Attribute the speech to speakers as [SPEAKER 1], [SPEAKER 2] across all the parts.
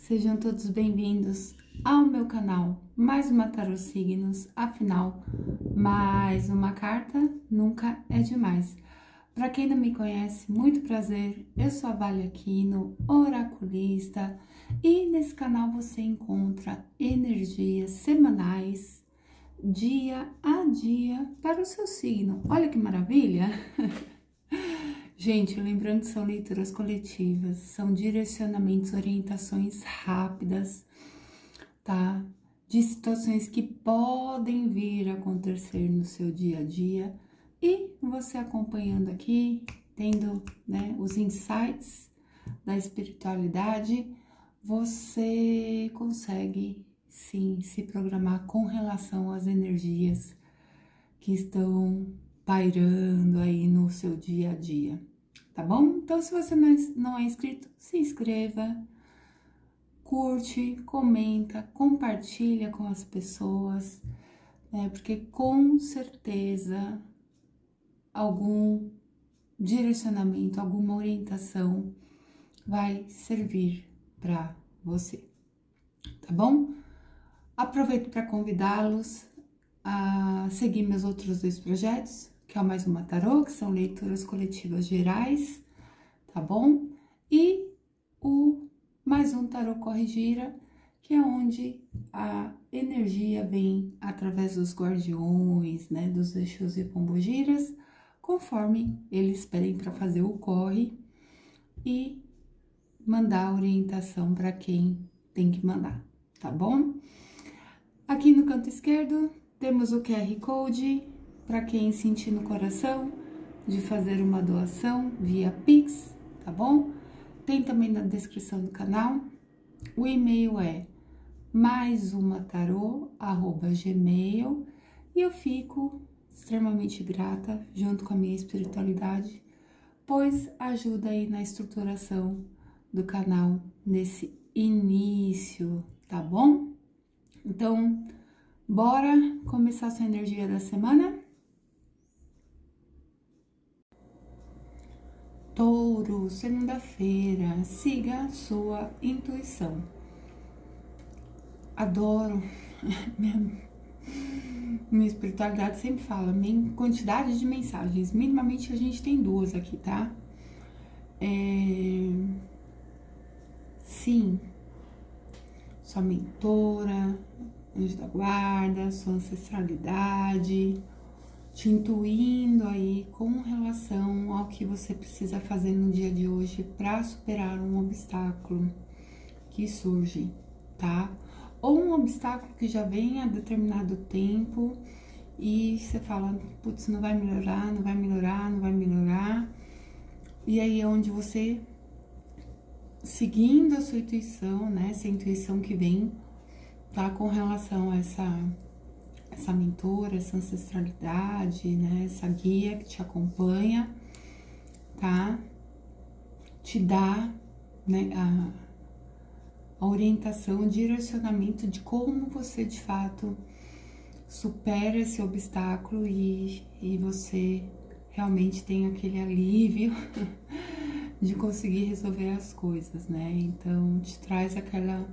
[SPEAKER 1] Sejam todos bem-vindos ao meu canal. Mais uma Tarô Signos, afinal, mais uma carta nunca é demais. Para quem não me conhece, muito prazer, eu sou a Vale Aquino, oraculista, e nesse canal você encontra energias semanais, dia a dia, para o seu signo. Olha que maravilha! Gente, lembrando que são leituras coletivas, são direcionamentos, orientações rápidas, tá? De situações que podem vir a acontecer no seu dia a dia, e você acompanhando aqui, tendo, né, os insights da espiritualidade, você consegue sim se programar com relação às energias que estão pairando aí no seu dia a dia, tá bom? Então, se você não é inscrito, se inscreva, curte, comenta, compartilha com as pessoas, né? Porque com certeza algum direcionamento, alguma orientação vai servir para você, tá bom? Aproveito para convidá-los a seguir meus outros dois projetos, que é o Mais Uma Tarô, que são leituras coletivas gerais, tá bom? E o Mais Um Tarô Corrigira, que é onde a energia vem através dos guardiões, né, dos Exus e Pombogiras, conforme eles pedem para fazer o corre e mandar a orientação para quem tem que mandar, tá bom? Aqui no canto esquerdo temos o QR Code para quem sentir no coração de fazer uma doação via Pix, tá bom? Tem também na descrição do canal. O e-mail é maisumatarô@gmail.com, e eu fico extremamente grata junto com a minha espiritualidade, pois ajuda aí na estruturação do canal nesse início, tá bom? Então, bora começar essa energia da semana? Touro, segunda-feira, siga a sua intuição. Adoro, minha espiritualidade sempre fala, minha quantidade de mensagens, minimamente a gente tem duas aqui, tá? Sim, sua mentora, anjo da guarda, sua ancestralidade, te intuindo aí com relação ao que você precisa fazer no dia de hoje para superar um obstáculo que surge, tá? Ou um obstáculo que já vem há determinado tempo e você fala, putz, não vai melhorar, não vai melhorar, não vai melhorar. E aí é onde você, seguindo a sua intuição, né, essa intuição que vem, tá, com relação a essa mentora, essa ancestralidade, né, essa guia que te acompanha, tá, te dá, né, a orientação, o direcionamento de como você, de fato, supera esse obstáculo e você realmente tem aquele alívio de conseguir resolver as coisas, né? Então, te traz aquela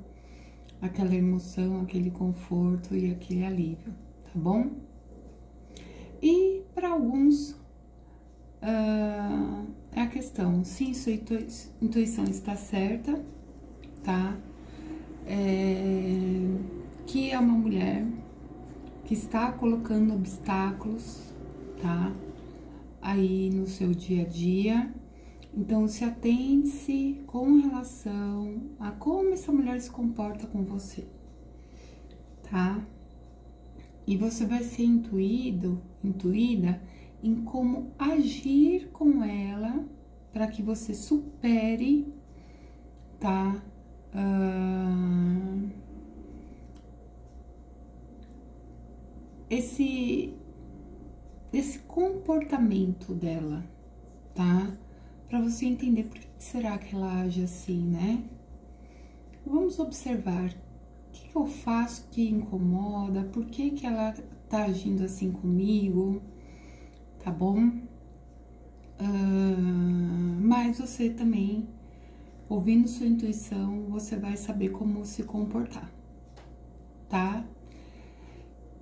[SPEAKER 1] emoção, aquele conforto e aquele alívio, tá bom? E para alguns, é a questão, sim, sua intuição está certa, tá? Que é uma mulher que está colocando obstáculos, tá? Aí no seu dia a dia. Então, se atente-se com relação a como essa mulher se comporta com você, tá? E você vai ser intuída em como agir com ela para que você supere, tá? Esse comportamento dela, tá? Para você entender por que será que ela age assim, né? Vamos observar o que eu faço que incomoda, por que ela tá agindo assim comigo, tá bom? Mas você também ouvindo sua intuição, você vai saber como se comportar, tá?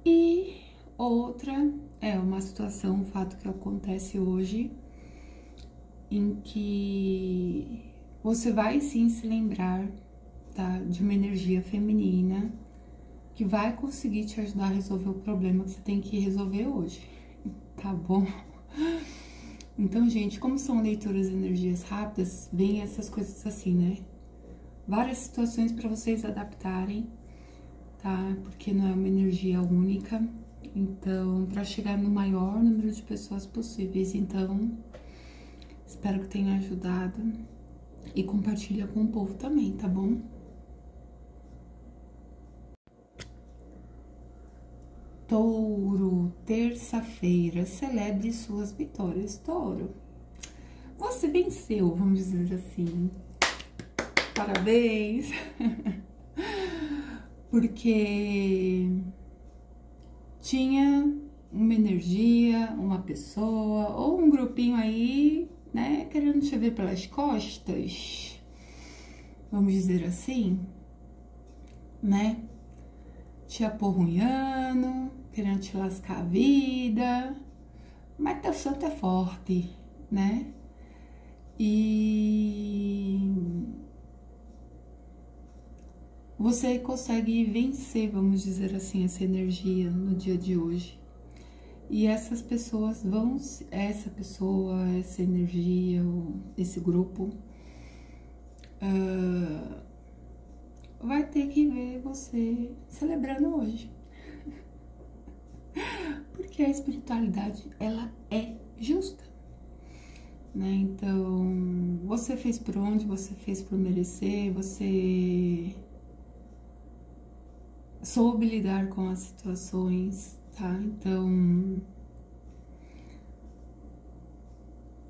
[SPEAKER 1] E outra é uma situação, um fato que acontece hoje, em que você vai sim se lembrar, tá, de uma energia feminina que vai conseguir te ajudar a resolver o problema que você tem que resolver hoje, tá bom? Então, gente, como são leituras de energias rápidas, vem essas coisas assim, né? Várias situações para vocês adaptarem, tá? Porque não é uma energia única, então, para chegar no maior número de pessoas possíveis. Então, espero que tenha ajudado e compartilha com o povo também, tá bom? Touro, terça-feira, celebre suas vitórias. Touro, você venceu, vamos dizer assim. Parabéns! Porque tinha uma energia, uma pessoa ou um grupinho aí, né, querendo te ver pelas costas, vamos dizer assim, né? Te apurrunhando, querendo te lascar a vida, mas teu santo é forte, né? E você consegue vencer, vamos dizer assim, essa energia no dia de hoje. E essas pessoas vão, essa pessoa, essa energia, esse grupo, vai ter que ver você celebrando hoje. Porque a espiritualidade, ela é justa, né? Então, você fez por onde, você fez por merecer, você soube lidar com as situações, tá? Então,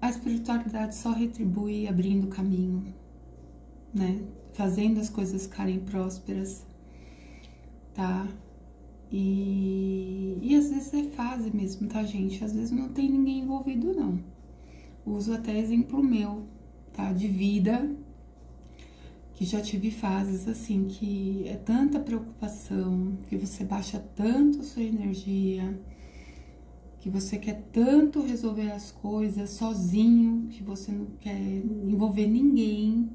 [SPEAKER 1] a espiritualidade só retribui abrindo caminho, né? Fazendo as coisas ficarem prósperas, tá? E às vezes é fase mesmo, tá, gente? Às vezes não tem ninguém envolvido, não. Uso até exemplo meu, tá? De vida, que já tive fases assim, que é tanta preocupação, que você baixa tanto sua energia, que você quer tanto resolver as coisas sozinho, que você não quer envolver ninguém,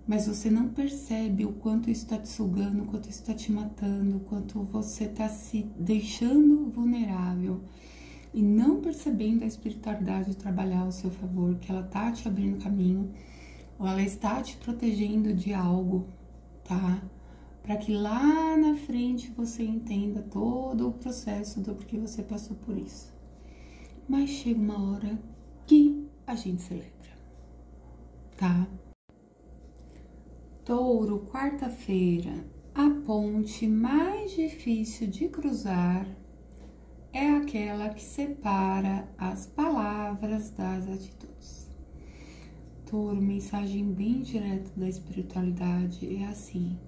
[SPEAKER 1] mas você não percebe o quanto isso está te sugando, o quanto isso está te matando, o quanto você está se deixando vulnerável e não percebendo a espiritualidade trabalhar ao seu favor, que ela tá te abrindo caminho, ou ela está te protegendo de algo, tá? Para que lá na frente você entenda todo o processo do porquê você passou por isso. Mas chega uma hora que a gente celebra, tá? Touro, quarta-feira, a ponte mais difícil de cruzar é aquela que separa as palavras das atitudes. Touro, mensagem bem direta da espiritualidade é assim: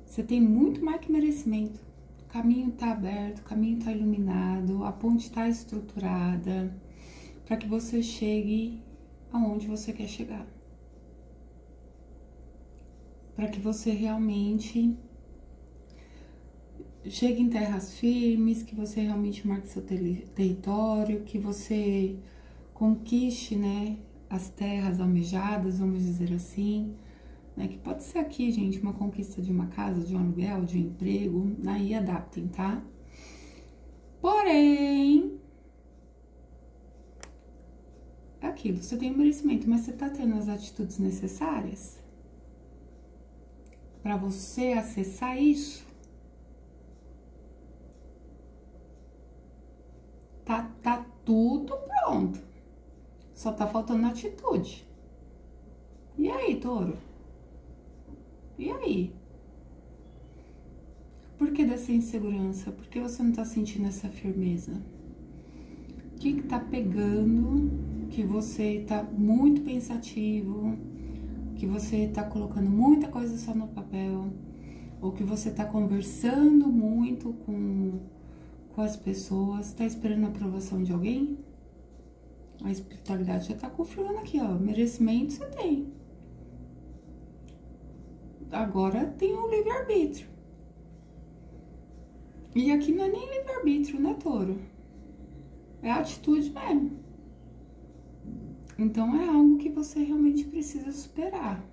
[SPEAKER 1] você tem muito mais que merecimento. O caminho tá aberto, o caminho tá iluminado, a ponte tá estruturada para que você chegue aonde você quer chegar. Para que você realmente chegue em terras firmes, que você realmente marque seu território, que você conquiste, né, as terras almejadas, vamos dizer assim, né, que pode ser aqui, gente, uma conquista de uma casa, de um aluguel, de um emprego, aí adaptem, tá? Porém, é aquilo, você tem um merecimento, mas você tá tendo as atitudes necessárias para você acessar isso? Tá tudo pronto. Só tá faltando atitude. E aí, Touro? E aí? Por que dessa insegurança? Por que você não tá sentindo essa firmeza? O que tá pegando que você tá muito pensativo, que você tá colocando muita coisa só no papel, ou que você tá conversando muito com as pessoas, tá esperando a aprovação de alguém? A espiritualidade já tá confirmando aqui, ó, merecimento você tem. agora tem o livre-arbítrio. E aqui não é nem livre-arbítrio, né, Touro? É atitude mesmo. Então, é algo que você realmente precisa superar.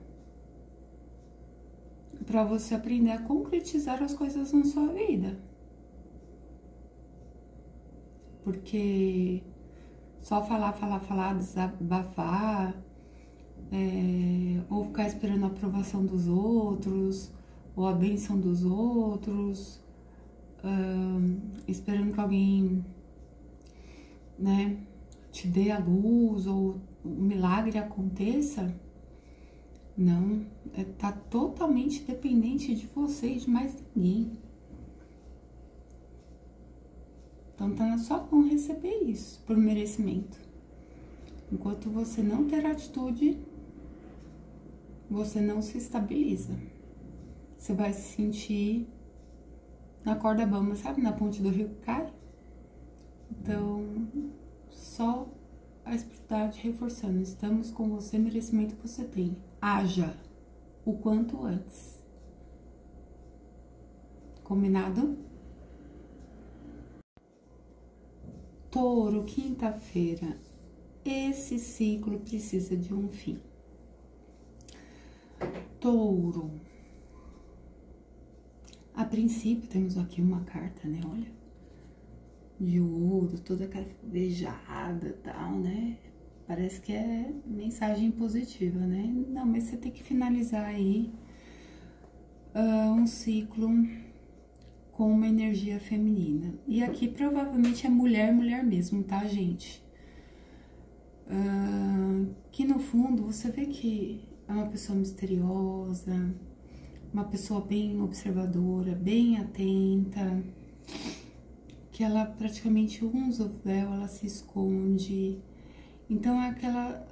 [SPEAKER 1] Pra você aprender a concretizar as coisas na sua vida. Porque só falar, desabafar, ou ficar esperando a aprovação dos outros, ou a bênção dos outros, esperando que alguém, né, te dê a luz ou um milagre aconteça, não, tá totalmente dependente de você e de mais ninguém. Então tá na sua mão receber isso, por merecimento. Enquanto você não ter atitude, você não se estabiliza. Você vai se sentir na corda bamba, sabe? Na ponte do rio que cai. Então, só a espiritualidade reforçando. Estamos com você, merecimento que você tem. Haja o quanto antes. Combinado? Touro, quinta-feira. Esse ciclo precisa de um fim. Touro. A princípio, temos aqui uma carta, né? Olha. De ouro, toda calvejada e tal, né? Parece que é mensagem positiva, né? Não, mas você tem que finalizar aí um ciclo com uma energia feminina. E aqui provavelmente é mulher mesmo, tá, gente? Que no fundo você vê que é uma pessoa misteriosa, uma pessoa bem observadora, bem atenta, que ela praticamente usa o véu, ela se esconde. Então é aquela,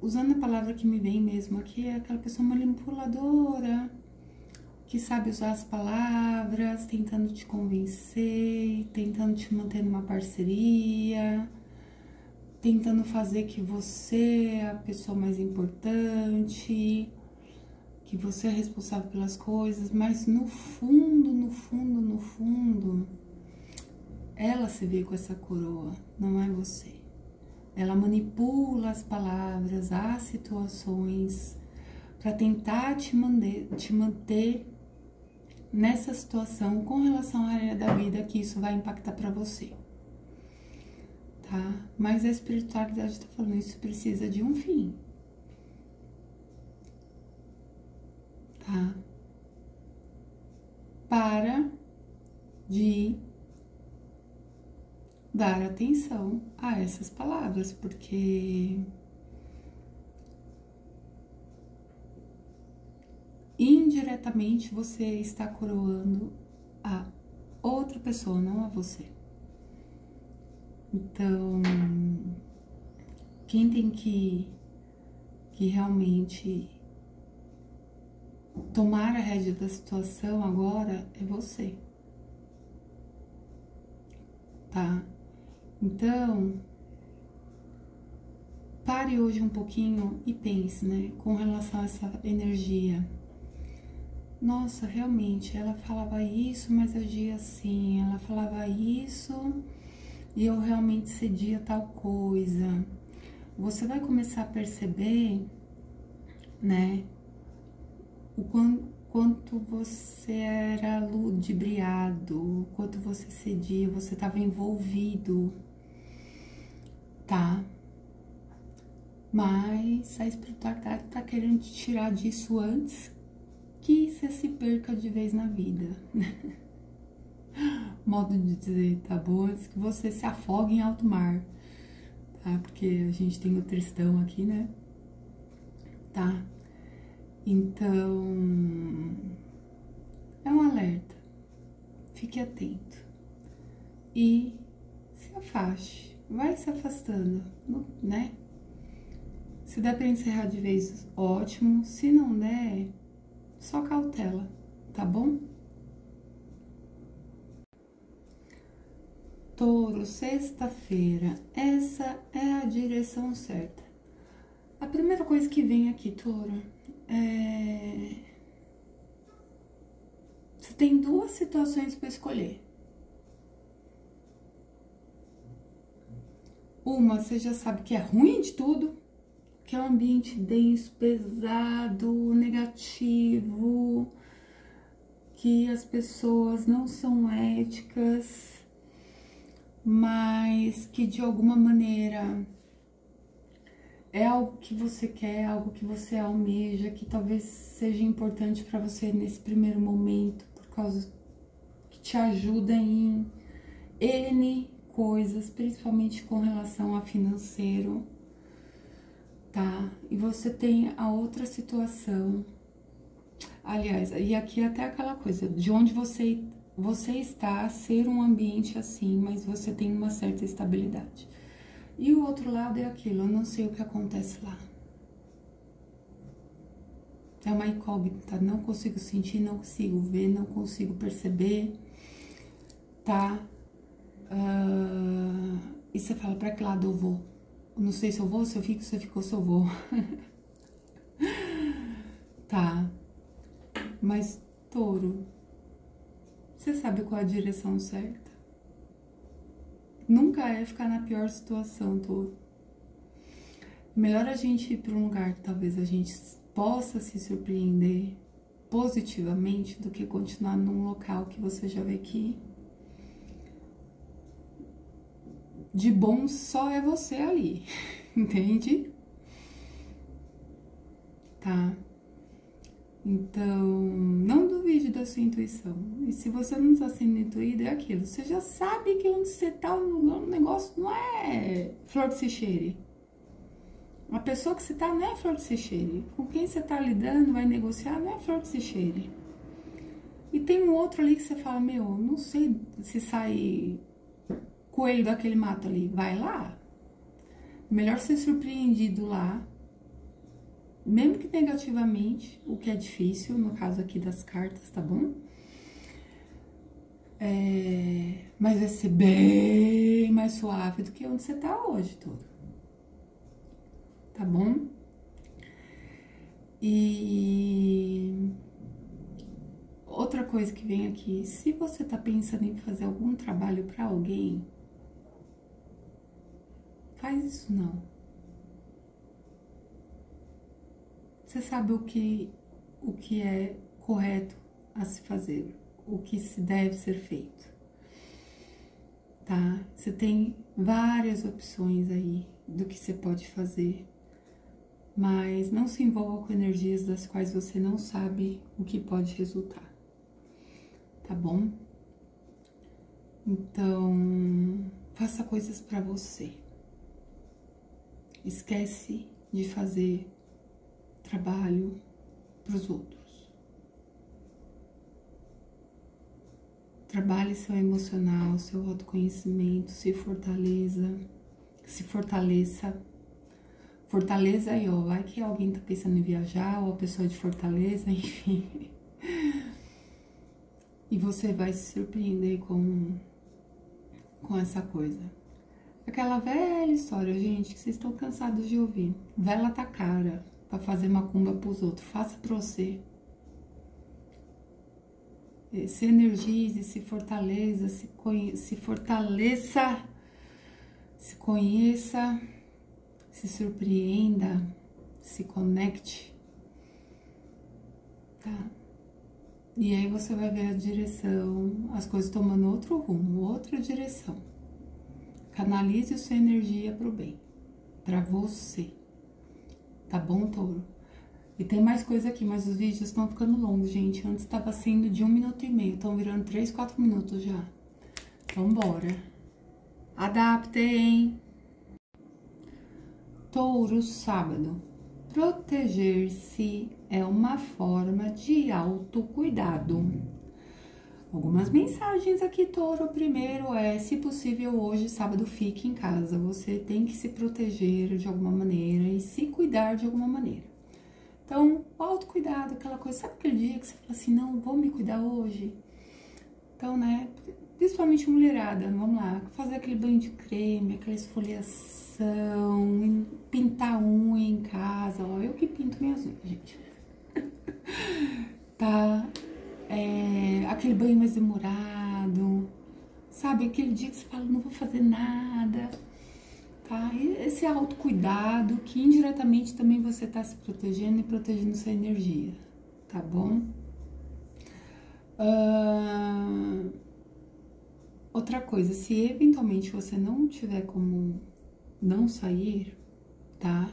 [SPEAKER 1] usando a palavra que me vem mesmo aqui, é aquela pessoa manipuladora, que sabe usar as palavras, tentando te convencer, tentando te manter numa parceria, tentando fazer que você é a pessoa mais importante, que você é responsável pelas coisas, mas no fundo, ela se vê com essa coroa, não é você. Ela manipula as palavras, as situações, para tentar te manter nessa situação com relação à área da vida que isso vai impactar para você. Tá? Mas a espiritualidade está falando, isso precisa de um fim. Tá? Para de dar atenção a essas palavras, porque indiretamente você está coroando a outra pessoa, não a você. Então, quem tem que realmente tomar a rédea da situação agora é você, tá? Então, pare hoje um pouquinho e pense, né, com relação a essa energia. Nossa, realmente, ela falava isso, mas agia assim, ela falava isso e eu realmente cedia tal coisa. Você vai começar a perceber, né, o quanto você era ludibriado, o quanto você cedia, você estava envolvido, tá? Mas a espiritualidade tá querendo te tirar disso antes que você se perca de vez na vida. Modo de dizer, tá bom? Antes que você se afogue em alto mar, tá? Porque a gente tem o Tristão aqui, né? Tá? Então, é um alerta. Fique atento. E se afaste. Vai se afastando, né? Se der pra encerrar de vez, ótimo. Se não der, só cautela, tá bom? Touro, sexta-feira. Essa é a direção certa. A primeira coisa que vem aqui, Touro, é Você tem duas situações para escolher. Uma, você já sabe que é ruim de tudo, que é um ambiente denso, pesado, negativo, que as pessoas não são éticas, mas que de alguma maneira é algo que você quer, algo que você almeja, que talvez seja importante para você nesse primeiro momento, por causa que te ajuda em N coisas, principalmente com relação a financeiro, tá? E você tem a outra situação, aliás, e aqui até aquela coisa, de onde você está, ser um ambiente assim, mas você tem uma certa estabilidade. E o outro lado é aquilo, eu não sei o que acontece lá. É uma incógnita, não consigo sentir, não consigo ver, não consigo perceber, tá? E você fala, pra que lado eu vou? Eu não sei se eu vou, se eu fico, se eu fico, se eu vou. Tá. Mas, touro, você sabe qual é a direção certa? Nunca é ficar na pior situação, touro. Melhor a gente ir para um lugar que talvez a gente possa se surpreender positivamente do que continuar num local que você já vê que de bom só é você ali, entende? Tá? Então, não duvide da sua intuição. E se você não está sendo intuído, é aquilo. Você já sabe que onde você tá, o negócio não é flor que se cheire. A pessoa que você tá não é flor que se cheire. Com quem você tá lidando, vai negociar, não é flor que se cheire. E tem um outro ali que você fala, meu, não sei se sai coelho daquele mato ali. Vai lá. Melhor ser surpreendido lá, mesmo que negativamente, o que é difícil, no caso aqui das cartas, tá bom? Mas vai ser bem mais suave do que onde você tá hoje, tudo. Tá bom? E outra coisa que vem aqui, se você tá pensando em fazer algum trabalho pra alguém, faz isso não. Você sabe o que é correto a se fazer, o que se deve ser feito, tá? Você tem várias opções aí do que você pode fazer, mas não se envolva com energias das quais você não sabe o que pode resultar, tá bom? Então, faça coisas pra você. Esquece de fazer trabalho para os outros. Trabalhe seu emocional, seu autoconhecimento, se fortaleça. Fortaleza aí, ó. Vai que alguém tá pensando em viajar, ou a pessoa de Fortaleza, enfim. E você vai se surpreender com essa coisa. Aquela velha história, gente, que vocês estão cansados de ouvir. Vela tá cara pra fazer macumba pros outros. Faça pra você. Se energize, se fortaleça, se fortaleça, se conheça, se surpreenda, se conecte, tá? E aí você vai ver a direção, as coisas tomando outro rumo, outra direção. Canalize a sua energia pro bem, pra você. Tá bom, touro? E tem mais coisa aqui, mas os vídeos estão ficando longos, gente. Antes estava sendo de 1 minuto e meio, estão virando 3, 4 minutos já. Vambora. Adaptem! Touro, sábado. Proteger-se é uma forma de autocuidado. Algumas mensagens aqui, touro. Primeiro é, se possível, hoje, sábado, fique em casa. Você tem que se proteger de alguma maneira e se cuidar de alguma maneira. Então, o autocuidado, aquela coisa, sabe aquele dia que você fala assim, não, vou me cuidar hoje? Então, né, principalmente mulherada, vamos lá, fazer aquele banho de creme, aquela esfoliação, pintar unha em casa, ó, eu que pinto minhas unhas, gente. Tá? aquele banho mais demorado, sabe? Aquele dia que você fala, não vou fazer nada, tá? E esse autocuidado que indiretamente também você tá se protegendo e protegendo sua energia, tá bom? Outra coisa, se eventualmente você não tiver como não sair, tá?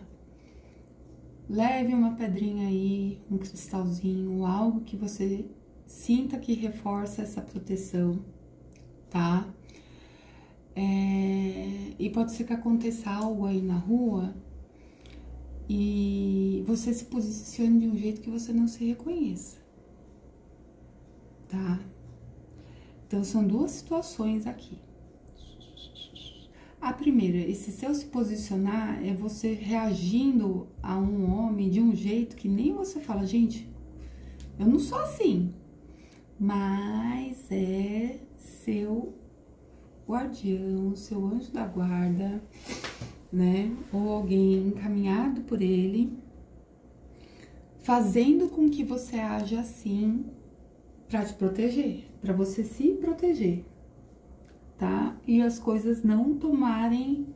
[SPEAKER 1] Leve uma pedrinha aí, um cristalzinho, algo que você sinta que reforça essa proteção, tá? E pode ser que aconteça algo aí na rua e você se posicione de um jeito que você não se reconheça, tá? Então, são duas situações aqui. A primeira, esse seu se posicionar é você reagindo a um homem de um jeito que nem você fala, gente, eu não sou assim, mas é seu guardião, seu anjo da guarda, né? Ou alguém encaminhado por ele, fazendo com que você haja assim pra te proteger, pra você se proteger, tá? E as coisas não tomarem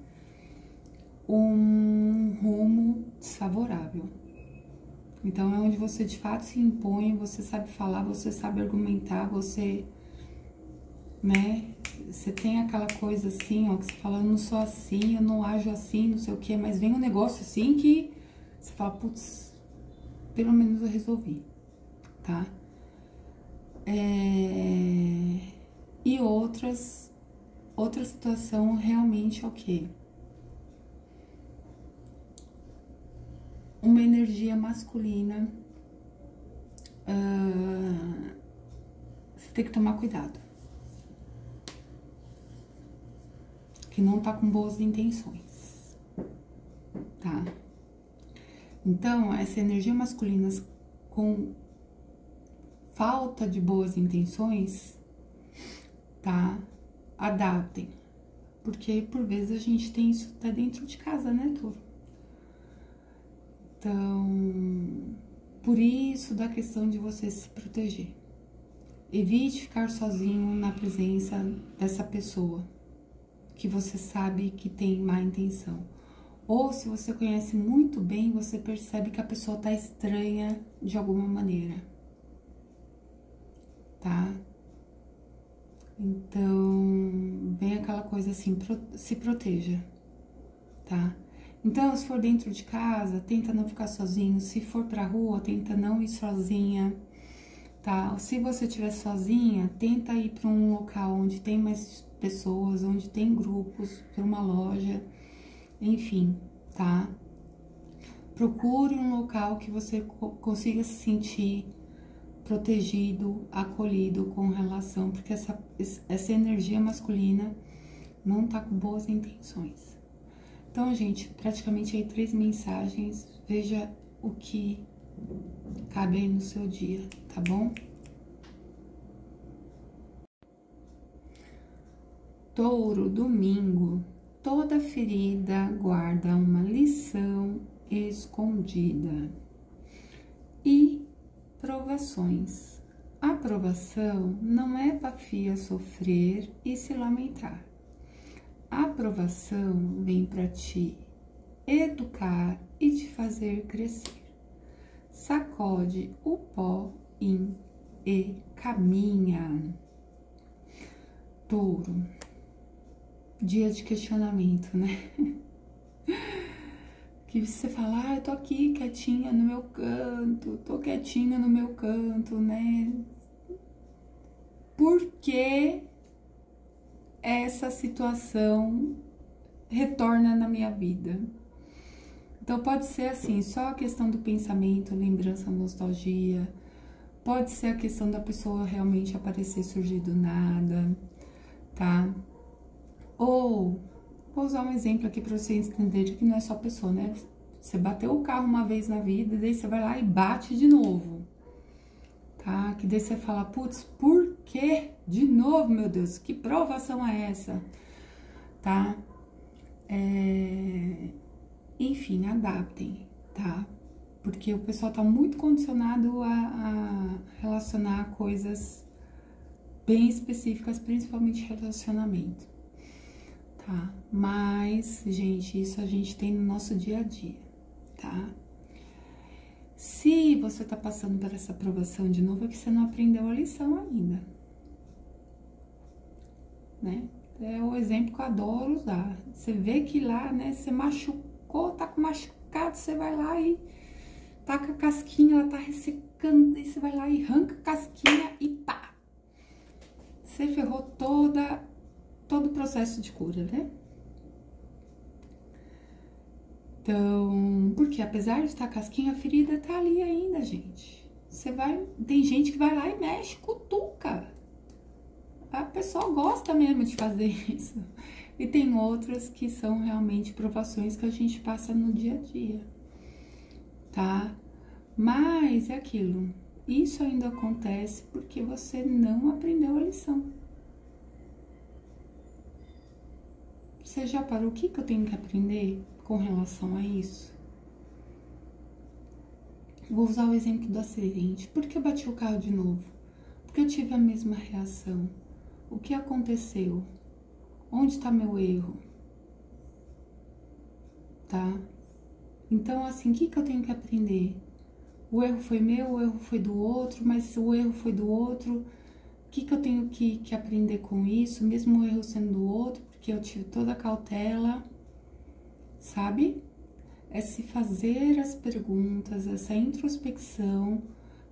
[SPEAKER 1] um rumo desfavorável. Então, é onde você de fato se impõe, você sabe falar, você sabe argumentar, você, né? Você tem aquela coisa assim, ó, que você fala, eu não sou assim, eu não ajo assim, não sei o quê, mas vem um negócio assim que você fala, putz, pelo menos eu resolvi, tá? E outra situação realmente ok. Uma energia masculina, você tem que tomar cuidado. Que não tá com boas intenções, tá? Então, essa energia masculina com falta de boas intenções, tá? Adaptem. Porque, por vezes, a gente tem isso até dentro de casa, né, Touro? Então, por isso da questão de você se proteger. Evite ficar sozinho na presença dessa pessoa que você sabe que tem má intenção. Ou se você conhece muito bem, você percebe que a pessoa tá estranha de alguma maneira, tá? Então, vem aquela coisa assim, se proteja, tá? Então, se for dentro de casa, tenta não ficar sozinho. Se for pra rua, tenta não ir sozinha, tá? Se você estiver sozinha, tenta ir pra um local onde tem mais pessoas, onde tem grupos, pra uma loja, enfim, tá? Procure um local que você consiga se sentir protegido, acolhido com relação, porque essa energia masculina não tá com boas intenções. Então, gente, praticamente aí 3 mensagens, veja o que cabe aí no seu dia, tá bom? Touro, domingo, toda ferida guarda uma lição escondida. E provações. A provação não é para filha sofrer e se lamentar. A provação vem para te educar e te fazer crescer. Sacode o pó e caminha. Touro, dia de questionamento, né? Que você fala, eu tô aqui quietinha no meu canto, tô quietinha no meu canto, né? Por que essa situação retorna na minha vida? Então, pode ser assim, só a questão do pensamento, lembrança, nostalgia. Pode ser a questão da pessoa realmente aparecer, surgir do nada, tá? Ou, vou usar um exemplo aqui pra vocês entenderem que não é só pessoa, né? Você bateu o carro uma vez na vida, daí você vai lá e bate de novo, tá? Que daí você fala, putz, por que de novo, meu Deus? Que provação é essa? Tá? Enfim, adaptem, tá? Porque o pessoal tá muito condicionado a relacionar coisas bem específicas, principalmente relacionamento, tá? Mas, gente, isso a gente tem no nosso dia a dia, tá? Se você tá passando por essa aprovação de novo, é que você não aprendeu a lição ainda, né? É o exemplo que eu adoro usar. Você vê que lá, né, você machucou, tá com machucado, você vai lá e taca a casquinha, ela tá ressecando, e você vai lá e arranca a casquinha e pá! Você ferrou todo o processo de cura, né? Então, porque apesar de estar casquinha, a ferida tá ali ainda, gente. Tem gente que vai lá e mexe, cutuca. A pessoa gosta mesmo de fazer isso. E tem outras que são realmente provações que a gente passa no dia a dia, tá? Mas é aquilo, isso ainda acontece porque você não aprendeu a lição. Você já parou? O que eu tenho que aprender com relação a isso? Vou usar o exemplo do acidente. Por que eu bati o carro de novo? Porque eu tive a mesma reação. O que aconteceu? Onde está meu erro? Tá? Então, assim, o que eu tenho que aprender? O erro foi meu, o erro foi do outro, mas o erro foi do outro. O que eu tenho que aprender com isso? Mesmo o erro sendo do outro, porque eu tive toda a cautela, sabe? É se fazer as perguntas, essa introspecção,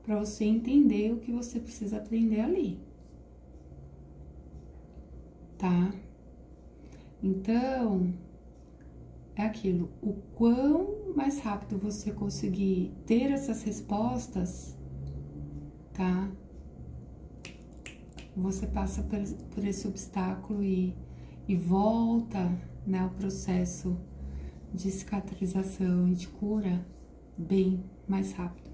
[SPEAKER 1] para você entender o que você precisa aprender ali. Tá? Então, é aquilo, o quão mais rápido você conseguir ter essas respostas, tá? Você passa por esse obstáculo e volta, né, ao processo de cicatrização e de cura bem mais rápido.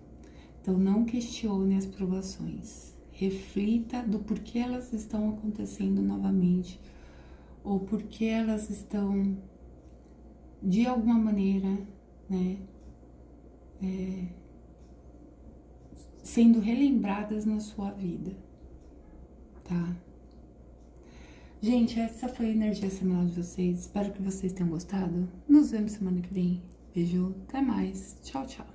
[SPEAKER 1] Então, não questione as provações. Reflita do porquê elas estão acontecendo novamente, ou porquê elas estão, de alguma maneira, né, sendo relembradas na sua vida, tá? Gente, essa foi a energia semanal de vocês. Espero que vocês tenham gostado. Nos vemos semana que vem. Beijo, até mais. Tchau, tchau.